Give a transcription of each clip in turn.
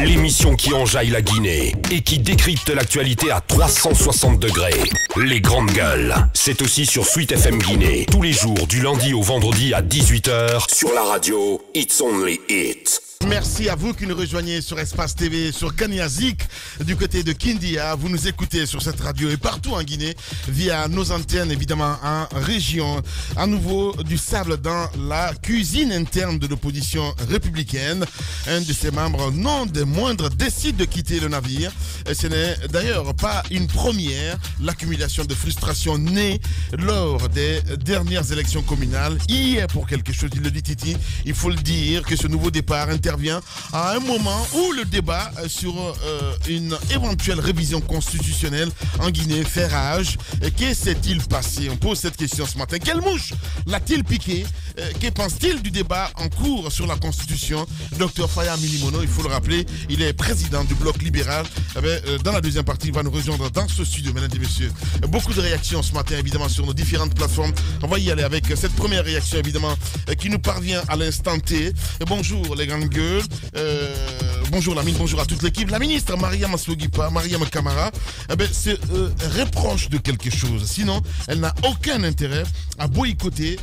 L'émission qui enjaille la Guinée et qui décrypte l'actualité à 360 degrés. Les grandes gueules. C'est aussi sur Sweet FM Guinée. Tous les jours, du lundi au vendredi à 18h. Sur la radio, It's Only It. Merci à vous qui nous rejoignez sur Espace TV, sur Kaniazik, du côté de Kindia. Vous nous écoutez sur cette radio et partout en Guinée via nos antennes, évidemment en région. À nouveau, du sable dans la cuisine interne de l'opposition républicaine. Un de ses membres, non des moindres, décide de quitter le navire. Et ce n'est d'ailleurs pas une première. L'accumulation de frustration née lors des dernières élections communales. Hier, pour quelque chose, il le dit Titi, il faut le dire que ce nouveau départ intervient à un moment où le débat sur une éventuelle révision constitutionnelle en Guinée fait rage. Que s'est-il passé? On pose cette question ce matin. Quelle mouche l'a-t-il piqué? Que pense-t-il du débat en cours sur la Constitution? Dr Faya Milimono, il faut le rappeler, il est président du bloc libéral. Dans la deuxième partie, il va nous rejoindre dans ce studio, mesdames et messieurs. Beaucoup de réactions ce matin, évidemment, sur nos différentes plateformes. On va y aller avec cette première réaction, évidemment, qui nous parvient à l'instant T. Bonjour les grandes gueules. Bonjour Lamine, bonjour à toute l'équipe. La ministre Mariama Sogipa, Mariama Kamara, se reproche de quelque chose. Sinon, elle n'a aucun intérêt à boycotter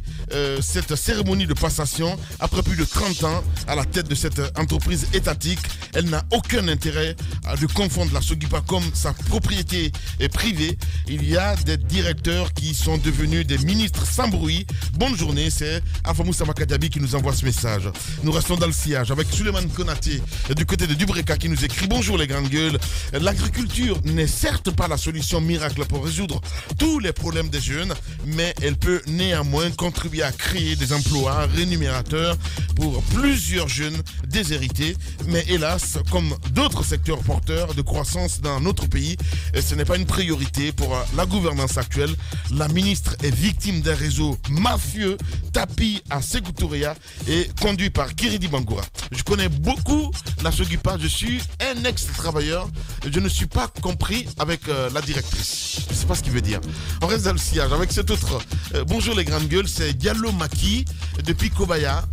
cette cérémonie de passation après plus de 30 ans à la tête de cette entreprise étatique. Elle n'a aucun intérêt de confondre la Sogipa comme sa propriété privée. Il y a des directeurs qui sont devenus des ministres sans bruit. Bonne journée, c'est Afamou Samakadiabi qui nous envoie ce message. Nous restons dans le sillage avec Suleiman Konaté du côté de Dubreka qui nous écrit: bonjour les grandes gueules. L'agriculture n'est certes pas la solution miracle pour résoudre tous les problèmes des jeunes, mais elle peut néanmoins contribuer à créer des emplois rémunérateurs pour plusieurs jeunes déshérités. Mais hélas, comme d'autres secteurs porteurs de croissance dans notre pays, ce n'est pas une priorité pour la gouvernance actuelle. La ministre est victime d'un réseau mafieux tapi à Sékou Touréa et conduit par Kiridi Bangoura. Je connais beaucoup la Sogipa, je suis un ex-travailleur, je ne suis pas compris avec la directrice. Je ne sais pas ce qu'il veut dire. On reste dans le sillage avec cet autre. Bonjour les grandes gueules, c'est Diallo Maki depuis Kobaya,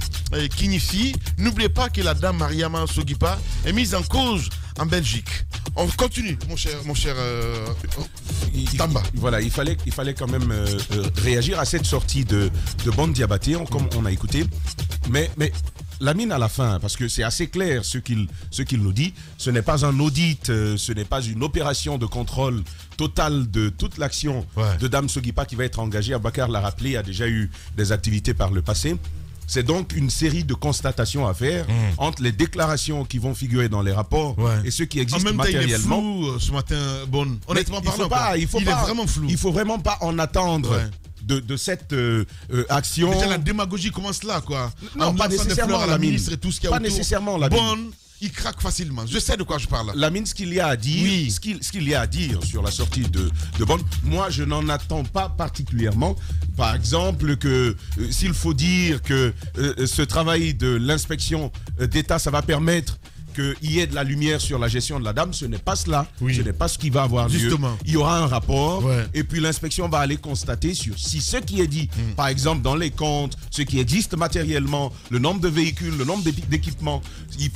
Kinyifi. N'oubliez pas que la dame Mariama Sogipa est mise en cause en Belgique. On continue, mon cher Tamba. Voilà, il fallait quand même réagir à cette sortie de Bande Diabaté, comme on a écouté. Mais Lamine à la fin, parce que c'est assez clair ce qu'il nous dit, ce n'est pas un audit, ce n'est pas une opération de contrôle total de toute l'action de Dame Sogipa qui va être engagée. Abakar l'a rappelé, a déjà eu des activités par le passé. C'est donc une série de constatations à faire entre les déclarations qui vont figurer dans les rapports et ceux qui existent matériellement. En même temps, il est flou ce matin, Bon. Honnêtement parlant, il est vraiment flou. Il faut vraiment pas en attendre. De cette action. Déjà la démagogie commence là, quoi. Non, pas nécessairement la ministre et tout ce qu'il y a pas autour. Nécessairement la Bonne, il craque facilement. Je sais de quoi je parle. Lamine, ce qu'il y a à dire, ce qu'il y a à dire sur la sortie de Bonne, moi je n'en attends pas particulièrement. Par exemple, que s'il faut dire que ce travail de l'inspection d'État, ça va permettre qu'il y ait de la lumière sur la gestion de la dame, ce n'est pas cela. Ce n'est pas ce qui va avoir lieu. Il y aura un rapport et puis l'inspection va aller constater si ce qui est dit, par exemple dans les comptes, ce qui existe matériellement, le nombre de véhicules, le nombre d'équipements,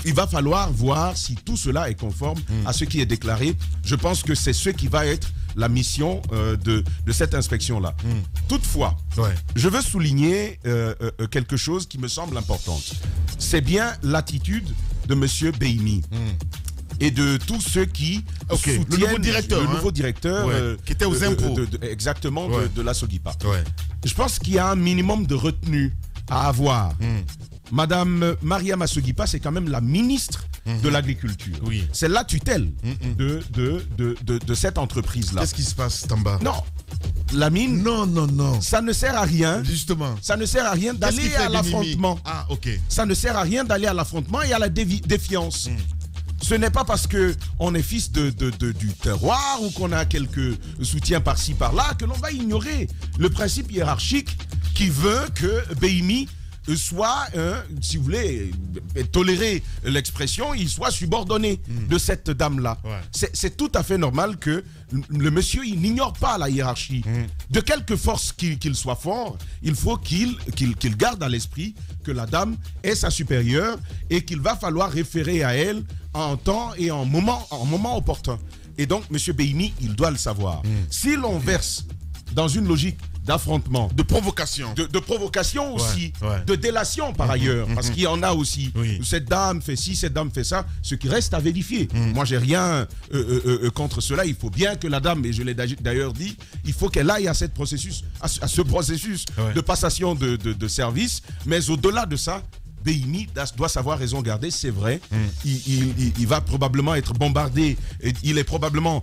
il va falloir voir si tout cela est conforme à ce qui est déclaré. Je pense que c'est ce qui va être la mission de cette inspection-là. Toutefois, je veux souligner quelque chose qui me semble importante. C'est bien l'attitude de M. Beimi et de tous ceux qui soutiennent le nouveau directeur qui était aux impôts. Exactement, de la Sogipa. Je pense qu'il y a un minimum de retenue à avoir. Madame Mariama Sogipa, c'est quand même la ministre de l'Agriculture. C'est la tutelle de cette entreprise-là. Qu'est-ce qui se passe, Tamba? Non. Lamine, non. Ça ne sert à rien. Justement. Ça ne sert à rien d'aller à l'affrontement. Ah, ok. Ça ne sert à rien d'aller à l'affrontement et à la défiance. Ce n'est pas parce qu'on est fils du terroir ou qu'on a quelques soutiens par-ci par-là que l'on va ignorer le principe hiérarchique qui veut que Beimi soit, si vous voulez, tolérer l'expression, il soit subordonné de cette dame-là. C'est tout à fait normal que le monsieur, il n'ignore pas la hiérarchie. De quelque force qu'il soit fort, il faut qu'il garde à l'esprit que la dame est sa supérieure et qu'il va falloir référer à elle en temps et en moment opportun. Et donc, M. Behimi, il doit le savoir. Si l'on verse dans une logique d'affrontement, de provocation, de provocation aussi, de délation par ailleurs, parce qu'il y en a aussi. Cette dame fait ci, cette dame fait ça, ce qui reste à vérifier. Moi, j'ai rien contre cela. Il faut bien que la dame, et je l'ai d'ailleurs dit, il faut qu'elle aille à ce processus de passation de service. Mais au-delà de ça, Behimi doit savoir raison garder, c'est vrai. Il va probablement être bombardé. Il est probablement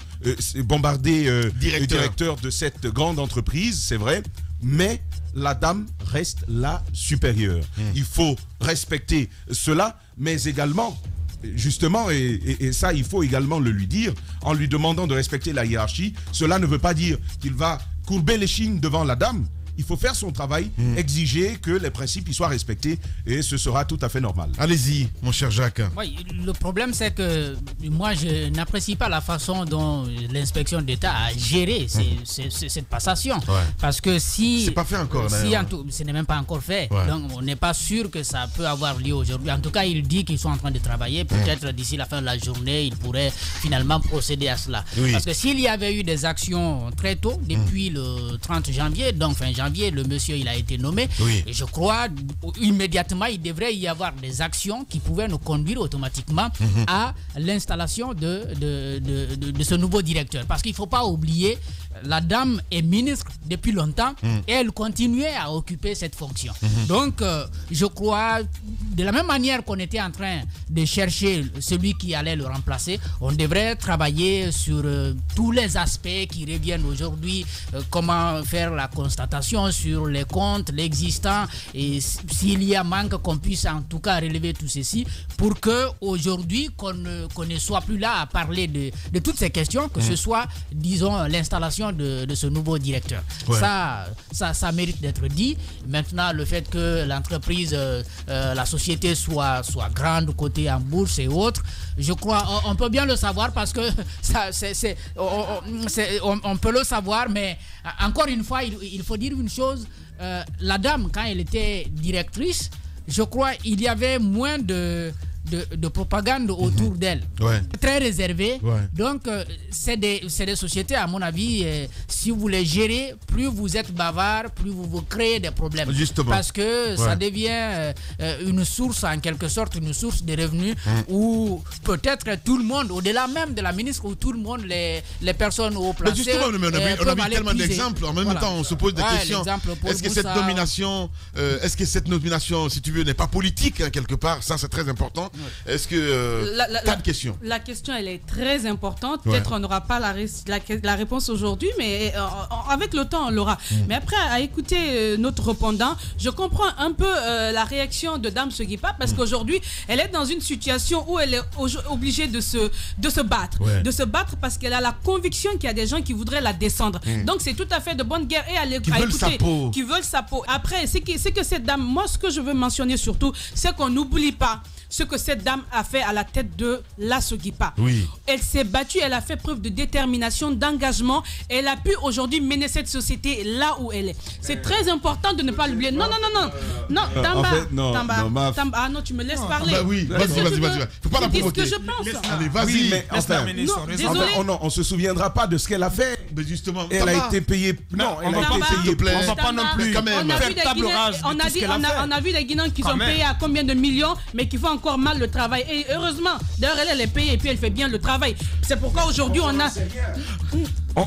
bombardé directeur de cette grande entreprise, c'est vrai. Mais la dame reste la supérieure. Il faut respecter cela, mais également, justement, et ça, il faut également le lui dire, en lui demandant de respecter la hiérarchie. Cela ne veut pas dire qu'il va courber l'échine devant la dame. Il faut faire son travail, exiger que les principes y soient respectés et ce sera tout à fait normal. Allez-y, mon cher Jacques. Oui, le problème, c'est que moi, je n'apprécie pas la façon dont l'inspection d'État a géré cette passation. Parce que si... C'est pas fait encore. Ce n'est même pas encore fait. Donc, on n'est pas sûr que ça peut avoir lieu aujourd'hui. En tout cas, il dit qu'ils sont en train de travailler. Peut-être d'ici la fin de la journée, ils pourraient finalement procéder à cela. Parce que s'il y avait eu des actions très tôt, depuis le 30 janvier, donc fin janvier, le monsieur il a été nommé et je crois immédiatement il devrait y avoir des actions qui pouvaient nous conduire automatiquement à l'installation de ce nouveau directeur, parce qu'il ne faut pas oublier, la dame est ministre depuis longtemps et elle continuait à occuper cette fonction. Donc je crois, de la même manière qu'on était en train de chercher celui qui allait le remplacer, on devrait travailler sur tous les aspects qui reviennent aujourd'hui, comment faire la constatation sur les comptes, l'existant, et s'il y a manque, qu'on puisse en tout cas relever tout ceci pour que aujourd'hui qu'on ne soit plus là à parler de toutes ces questions, que ce soit, disons, l'installation de ce nouveau directeur. Ça mérite d'être dit. Maintenant, le fait que l'entreprise, la société soit grande, cotée en bourse et autres, je crois, on peut bien le savoir parce que on peut le savoir, mais encore une fois, il faut dire une chose, la dame, quand elle était directrice, je crois il y avait moins de propagande autour d'elle, très réservée. Donc c'est des sociétés, à mon avis, si vous les gérez, plus vous êtes bavard, plus vous créez des problèmes. Justement. Parce que ça devient une source, en quelque sorte, une source de revenus où peut-être tout le monde, au-delà même de la ministre, où tout le monde, les personnes haut placées, justement, on a vu tellement d'exemples. En même temps, on se pose des questions. Est-ce que cette nomination, si tu veux, n'est pas politique, hein, quelque part? Ça, c'est très important. Est-ce que... Pas de question. La question, elle est très importante. Peut-être on n'aura pas la réponse aujourd'hui, mais avec le temps, on l'aura. Mais après, à écouter notre répondant, je comprends un peu la réaction de Dame Soguipa, parce qu'aujourd'hui, elle est dans une situation où elle est obligée de se battre. De se battre parce qu'elle a la conviction qu'il y a des gens qui voudraient la descendre. Donc, c'est tout à fait de bonne guerre. Et à écouter, qui veulent sa peau. Après, c'est que cette dame, moi, ce que je veux mentionner surtout, c'est qu'on n'oublie pas ce que cette dame a fait à la tête de la Soguipa. Elle s'est battue, elle a fait preuve de détermination, d'engagement. Elle a pu aujourd'hui mener cette société là où elle est. C'est très important de ne pas l'oublier. Non, Tamba. Ah non, tu me laisses parler. Vas-y. Faut pas la provoquer. C'est ce que je pense. Allez, vas-y. Désolé. On se souviendra pas de ce qu'elle a fait. Mais justement, elle a été payée. Non, elle a été payée. On va pas non plus faire table rase. On a vu des Guinéens qui sont payés à combien de millions, mais qui font encore mal le travail. Et heureusement, d'ailleurs, elle est payée et puis elle fait bien le travail. C'est pourquoi aujourd'hui on a...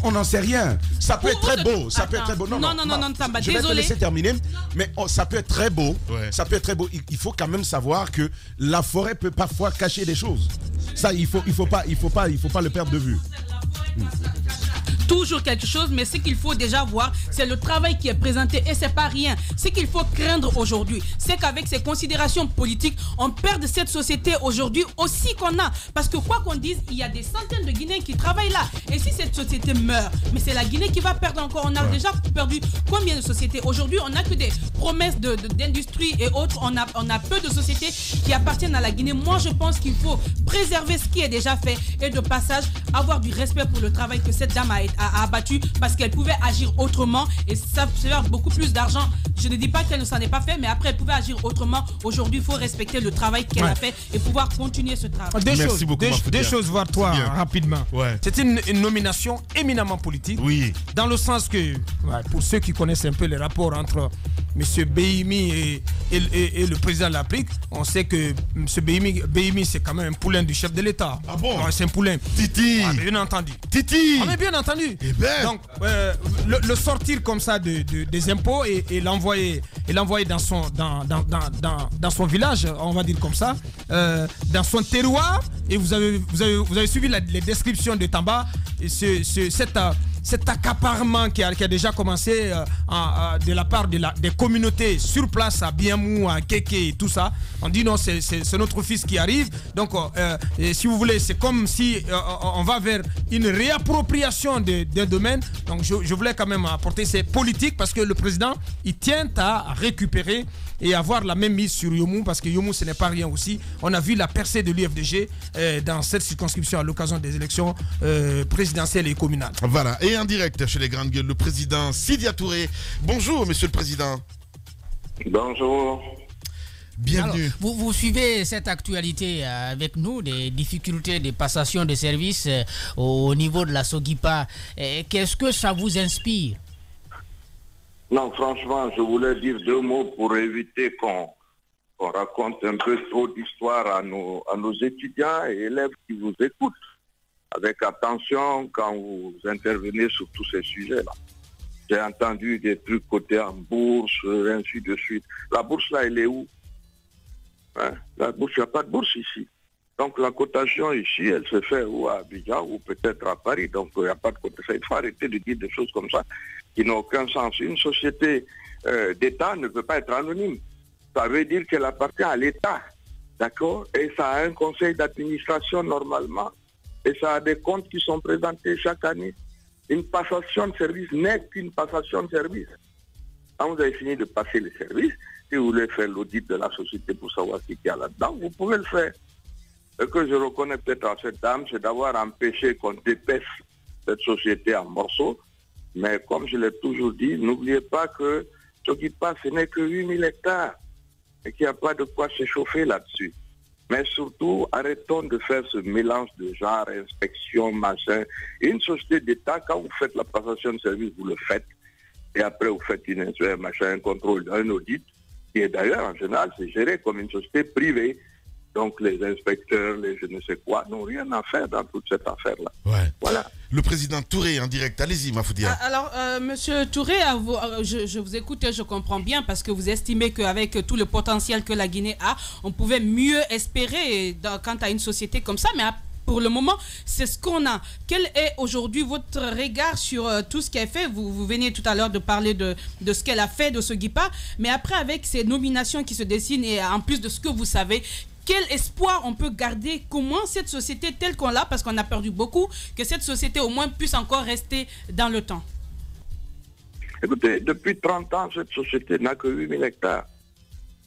On n'en sait rien. Ça peut être très beau. Ça peut être très beau. Non, Tamba, je vais te laisser terminer. Mais ça peut être très beau. Ça peut être très beau. Il faut quand même savoir que la forêt peut parfois cacher des choses. Ça, il faut pas le perdre de vue. Toujours quelque chose, mais ce qu'il faut déjà voir, c'est le travail qui est présenté et c'est pas rien. Ce qu'il faut craindre aujourd'hui, c'est qu'avec ces considérations politiques, on perde cette société aujourd'hui aussi qu'on a. Parce que quoi qu'on dise, il y a des centaines de Guinéens qui travaillent là. Et si cette société meurt, mais c'est la Guinée qui va perdre encore. On a déjà perdu combien de sociétés? Aujourd'hui, on n'a que des promesses d'industrie et autres. On a peu de sociétés qui appartiennent à la Guinée. Moi, je pense qu'il faut préserver ce qui est déjà fait et de passage, avoir du respect pour le travail que cette dame a été a abattu parce qu'elle pouvait agir autrement et ça se faire beaucoup plus d'argent. Je ne dis pas qu'elle ne s'en est pas fait, mais après elle pouvait agir autrement. Aujourd'hui, il faut respecter le travail qu'elle a fait et pouvoir continuer ce travail. Deux choses, voir toi rapidement. C'est une nomination éminemment politique. Oui. Dans le sens que, pour ceux qui connaissent un peu les rapports entre M. Behimi et le président de l'Afrique, on sait que M. Behimi c'est quand même un poulain du chef de l'État. Ah bon? C'est un poulain. Titi. Bien entendu. Titi. On est bien entendu. Donc, le sortir comme ça des impôts et l'envoyer dans son village, on va dire comme ça, dans son terroir, et vous avez suivi les descriptions de Tamba, et cet accaparement qui a déjà commencé de la part des communautés sur place à Biamou, à Keke et tout ça. On dit non, c'est notre fils qui arrive. Donc, si vous voulez, c'est comme si on va vers une réappropriation des domaines. Donc, je voulais quand même apporter ces politiques parce que le président, il tient à récupérer et avoir la même mise sur Yomou, parce que Yomou, ce n'est pas rien aussi. On a vu la percée de l'UFDG dans cette circonscription à l'occasion des élections présidentielles et communales. Voilà, et en direct chez les Grandes Gueules, le président Sidya Touré. Bonjour, monsieur le président. Bonjour. Bienvenue. Alors, vous suivez cette actualité avec nous, des difficultés de passation de services au niveau de la Sogipa. Qu'est-ce que ça vous inspire? Non, franchement, je voulais dire deux mots pour éviter qu'on raconte un peu trop d'histoire à nos étudiants et élèves qui vous écoutent avec attention quand vous intervenez sur tous ces sujets-là. J'ai entendu des trucs cotés en bourse, ainsi de suite. La bourse, là, elle est où? La bourse, il n'y a pas de bourse ici. Donc la cotation ici, elle se fait ou à Abidjan ou peut-être à Paris. Donc il n'y a pas de cotation. Il faut arrêter de dire des choses comme ça qui n'ont aucun sens. Une société d'État ne peut pas être anonyme. Ça veut dire qu'elle appartient à l'État. D'accord? Et ça a un conseil d'administration normalement. Et ça a des comptes qui sont présentés chaque année. Une passation de service n'est qu'une passation de service. Quand vous avez fini de passer les services, si vous voulez faire l'audit de la société pour savoir ce qu'il y a là-dedans, vous pouvez le faire. Ce que je reconnais peut-être à cette dame, c'est d'avoir empêché qu'on dépèce cette société en morceaux. Mais comme je l'ai toujours dit, n'oubliez pas que ce qui passe, ce n'est que 8000 hectares et qu'il n'y a pas de quoi s'échauffer là-dessus. Mais surtout, arrêtons de faire ce mélange de genre, inspection, machin. Une société d'État, quand vous faites la passation de service, vous le faites. Et après, vous faites un contrôle, un audit, qui est d'ailleurs, en général, c'est géré comme une société privée. Donc les inspecteurs, les je ne sais quoi, n'ont rien à faire dans toute cette affaire-là. Ouais. Voilà. Le président Touré en direct, allez-y Mafoudia. Alors, monsieur Touré, je vous écoute et je comprends bien parce que vous estimez qu'avec tout le potentiel que la Guinée a, on pouvait mieux espérer quant à une société comme ça, mais pour le moment, c'est ce qu'on a. Quel est aujourd'hui votre regard sur tout ce qu'elle fait? Vous veniez tout à l'heure de parler de ce qu'elle a fait, de ce Sogipa, mais après, avec ces nominations qui se dessinent et en plus de ce que vous savez, quel espoir on peut garder? Comment cette société telle qu'on l'a, parce qu'on a perdu beaucoup, que cette société au moins puisse encore rester dans le temps? Écoutez, depuis 30 ans, cette société n'a que 8000 hectares.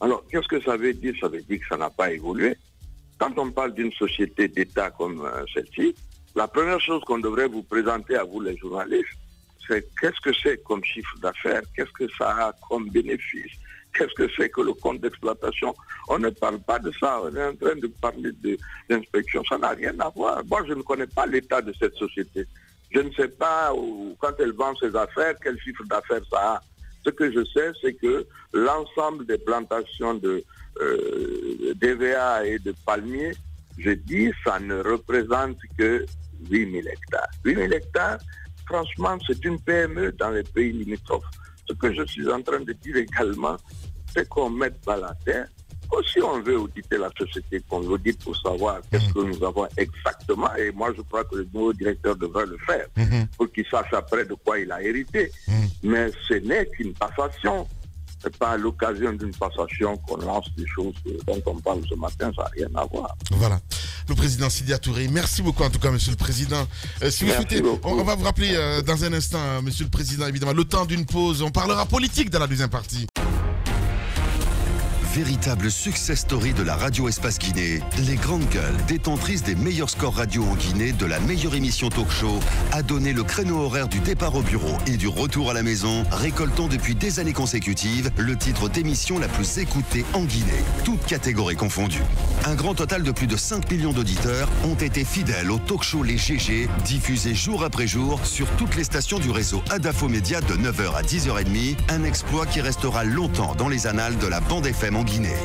Alors, qu'est-ce que ça veut dire? Ça veut dire que ça n'a pas évolué. Quand on parle d'une société d'État comme celle-ci, la première chose qu'on devrait vous présenter à vous les journalistes, c'est qu'est-ce que c'est comme chiffre d'affaires, qu'est-ce que ça a comme bénéfice, qu'est-ce que c'est que le compte d'exploitation. On ne parle pas de ça, on est en train de parler d'inspection, ça n'a rien à voir. Moi, je ne connais pas l'état de cette société. Je ne sais pas quand elle vend ses affaires, quel chiffre d'affaires ça a. Ce que je sais, c'est que l'ensemble des plantations de d'EVA et de palmiers, je dis, ça ne représente que 8000 hectares. 8000 hectares, franchement, c'est une PME dans les pays limitrophes. Ce que je suis en train de dire également, c'est qu'on mette pas la terre. Si on veut auditer la société, qu'on l'audite pour savoir qu'est-ce que nous avons exactement, et moi je crois que le nouveau directeur devrait le faire, pour qu'il sache après de quoi il a hérité. Mais ce n'est qu'une passation. Ce n'est pas à l'occasion d'une passation qu'on lance des choses dont on parle ce matin, ça n'a rien à voir. Voilà. Le président Sidya Touré, merci beaucoup en tout cas, monsieur le président. Si vous souhaitez, on va vous rappeler dans un instant, monsieur le président, évidemment, le temps d'une pause. On parlera politique dans la deuxième partie. Véritable success story de la radio Espace Guinée, les Grandes Gueules, détentrices des meilleurs scores radio en Guinée, de la meilleure émission talk show, a donné le créneau horaire du départ au bureau et du retour à la maison, récoltant depuis des années consécutives le titre d'émission la plus écoutée en Guinée, toutes catégories confondues. Un grand total de plus de 5 millions d'auditeurs ont été fidèles au talk show Les GG, diffusé jour après jour sur toutes les stations du réseau Adafo Média de 9h à 10h30, un exploit qui restera longtemps dans les annales de la bande FM en Guinée.